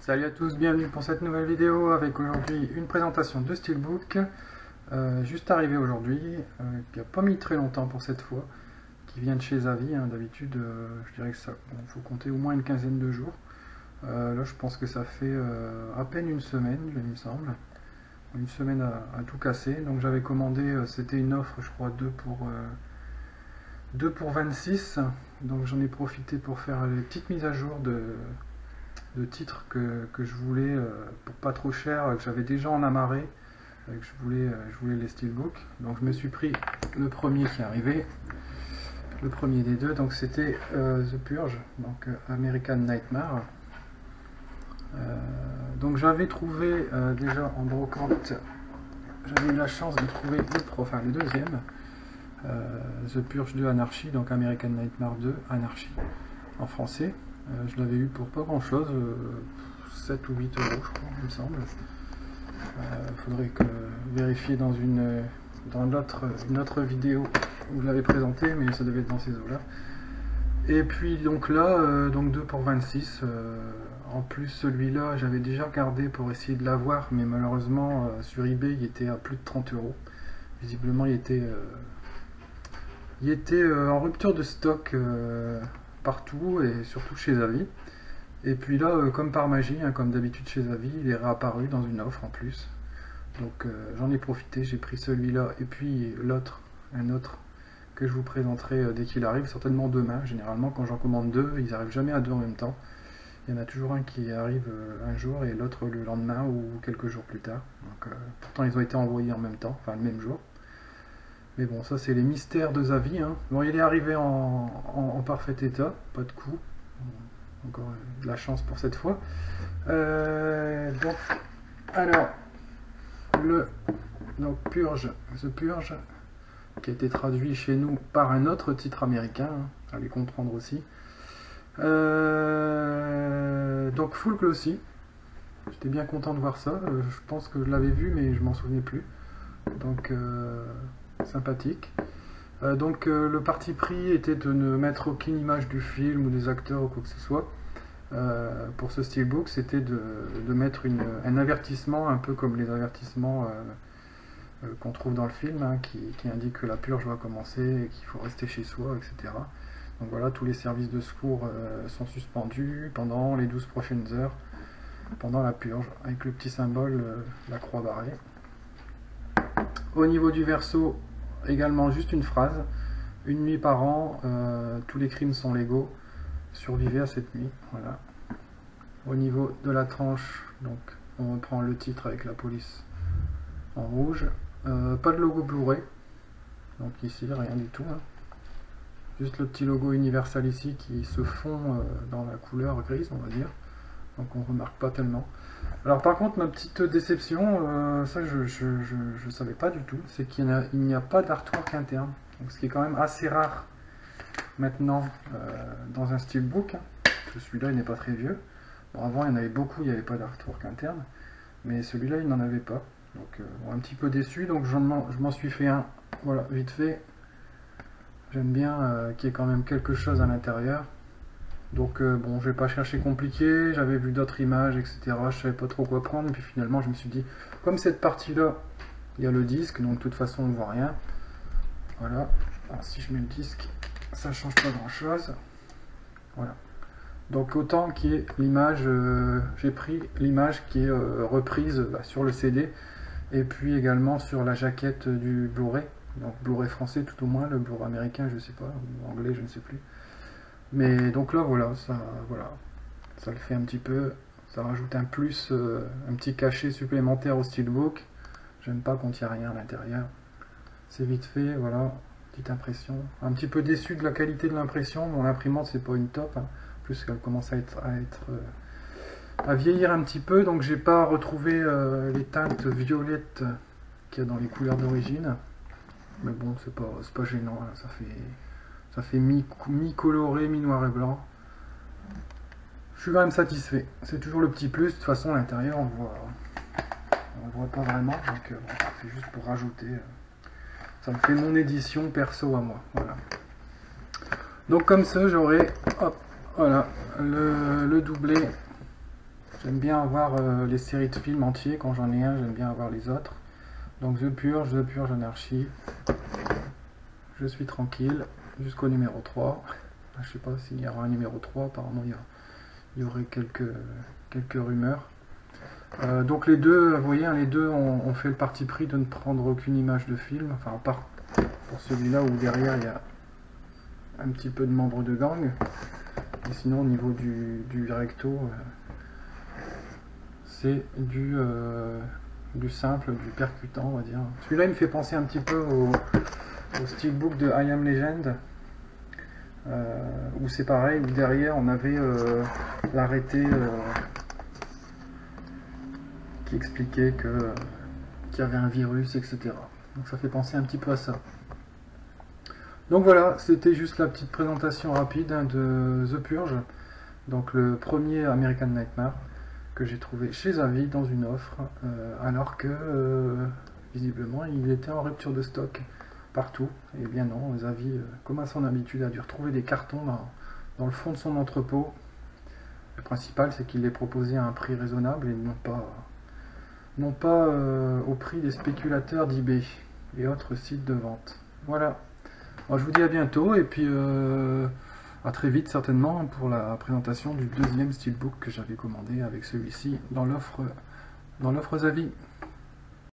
Salut à tous, bienvenue pour cette nouvelle vidéo avec aujourd'hui une présentation de Steelbook juste arrivé aujourd'hui, qui n'a pas mis très longtemps pour cette fois, qui vient de chez Zavvi. D'habitude je dirais que ça faut compter au moins une quinzaine de jours. Là je pense que ça fait à peine une semaine, il me semble, une semaine à tout casser. Donc j'avais commandé, c'était une offre je crois 2 pour 26, donc j'en ai profité pour faire les petites mises à jour de titres que je voulais pour pas trop cher, que j'avais déjà en amarré, que je voulais les Steelbook. Donc je me suis pris le premier qui est arrivé, le premier des deux, donc c'était The Purge, donc American Nightmare. Donc j'avais trouvé déjà en brocante, j'avais eu la chance de trouver le deuxième, The Purge 2 Anarchy, donc American Nightmare 2 Anarchy en français. Je l'avais eu pour pas grand chose, 7 ou 8 euros je crois, il me semble. Faudrait vérifier dans une autre vidéo où je l'avais présenté, mais ça devait être dans ces eaux là. Et puis donc là, donc 2 pour 26. En plus celui-là j'avais déjà regardé pour essayer de l'avoir, mais malheureusement sur eBay il était à plus de 30 euros. Visiblement il était en rupture de stock partout, et surtout chez Zavvi. Et puis là, comme par magie, comme d'habitude chez Zavvi, il est réapparu dans une offre en plus. Donc j'en ai profité, j'ai pris celui-là et puis un autre que je vous présenterai dès qu'il arrive, certainement demain. Généralement quand j'en commande deux, ils n'arrivent jamais à deux en même temps. Il y en a toujours un qui arrive un jour et l'autre le lendemain ou quelques jours plus tard. Donc, pourtant ils ont été envoyés en même temps, enfin le même jour. Mais bon, ça c'est les mystères de Zavvi. Bon, il est arrivé en parfait état, pas de coup. Encore de la chance pour cette fois. Donc, alors, Purge, The Purge, qui a été traduit chez nous par un autre titre américain, à les comprendre aussi. Donc Full Glossy, j'étais bien content de voir ça. Je pense que je l'avais vu, mais je m'en souvenais plus. Donc sympathique. Donc le parti pris était de ne mettre aucune image du film ou des acteurs ou quoi que ce soit. Pour ce Steelbook, c'était de mettre un avertissement, un peu comme les avertissements qu'on trouve dans le film, qui indique que la purge va commencer et qu'il faut rester chez soi, etc. Donc voilà, tous les services de secours sont suspendus pendant les 12 prochaines heures, pendant la purge, avec le petit symbole, la croix barrée. Au niveau du verso, également juste une phrase: une nuit par an, tous les crimes sont légaux, survivez à cette nuit. Voilà. Au niveau de la tranche, donc on reprend le titre avec la police en rouge. Pas de logo Blu-ray, donc ici rien du tout. Juste le petit logo Universal ici qui se fond dans la couleur grise, on va dire. Donc on remarque pas tellement. Alors par contre, ma petite déception, ça je savais pas du tout, c'est qu'il n'y a pas d'artwork interne. Donc, ce qui est quand même assez rare maintenant dans un Steelbook. Celui-là il n'est pas très vieux. Bon, avant il y en avait beaucoup, il n'y avait pas d'artwork interne. Mais celui-là il n'en avait pas. Donc bon, un petit peu déçu, donc je m'en suis fait un, voilà, vite fait. J'aime bien qu'il y ait quand même quelque chose à l'intérieur. Donc bon, je vais pas chercher compliqué, j'avais vu d'autres images, etc. Je savais pas trop quoi prendre, et puis finalement je me suis dit, comme cette partie-là, il y a le disque, donc de toute façon on ne voit rien. Voilà, alors, si je mets le disque, ça change pas grand-chose. Voilà. Donc autant qu'il y ait l'image, j'ai pris l'image qui est reprise sur le CD, et puis également sur la jaquette du Blu-ray. Donc Blu-ray français tout au moins, le Blu-ray américain je sais pas, ou anglais je ne sais plus. Mais donc là voilà, ça le fait un petit peu, ça rajoute un plus, un petit cachet supplémentaire au Steelbook. J'aime pas quand il n'y a rien à l'intérieur. C'est vite fait, voilà, petite impression. Un petit peu déçu de la qualité de l'impression, bon l'imprimante c'est pas une top, plus qu'elle commence à vieillir un petit peu, donc j'ai pas retrouvé les teintes violettes qu'il y a dans les couleurs d'origine. Mais bon, c'est pas gênant, ça fait mi-coloré, mi-noir et blanc. Je suis quand même satisfait. C'est toujours le petit plus. De toute façon, à l'intérieur, on voit pas vraiment. Donc, bon, c'est juste pour rajouter. Ça me fait mon édition perso à moi. Voilà. Donc, comme ça, j'aurai, hop, voilà, le doublé J'aime bien avoir les séries de films entiers, quand j'en ai un, j'aime bien avoir les autres. Donc The Purge Anarchy. Je suis tranquille jusqu'au numéro 3. Je sais pas s'il y aura un numéro 3, apparemment il y aurait quelques rumeurs. Donc les deux, vous voyez, hein, les deux ont fait le parti pris de ne prendre aucune image de film, enfin à part pour celui-là où derrière il y a un petit peu de membres de gang. Et sinon au niveau du recto, c'est du simple, du percutant, on va dire. Celui-là il me fait penser un petit peu au steelbook de I Am Legend, où c'est pareil, où derrière on avait l'arrêté qui expliquait qu'il y avait un virus, etc. Donc ça fait penser un petit peu à ça. Donc voilà, c'était juste la petite présentation rapide, hein, de The Purge, donc le premier American Nightmare que j'ai trouvé chez Avi dans une offre, alors que visiblement il était en rupture de stock partout. Et bien non, Avi, comme à son habitude, a dû retrouver des cartons dans le fond de son entrepôt. Le principal, c'est qu'il les proposait à un prix raisonnable et non pas au prix des spéculateurs d'eBay et autres sites de vente. Voilà. Moi, je vous dis à bientôt et puis à très vite certainement pour la présentation du deuxième steelbook que j'avais commandé avec celui-ci dans l'offre Avi.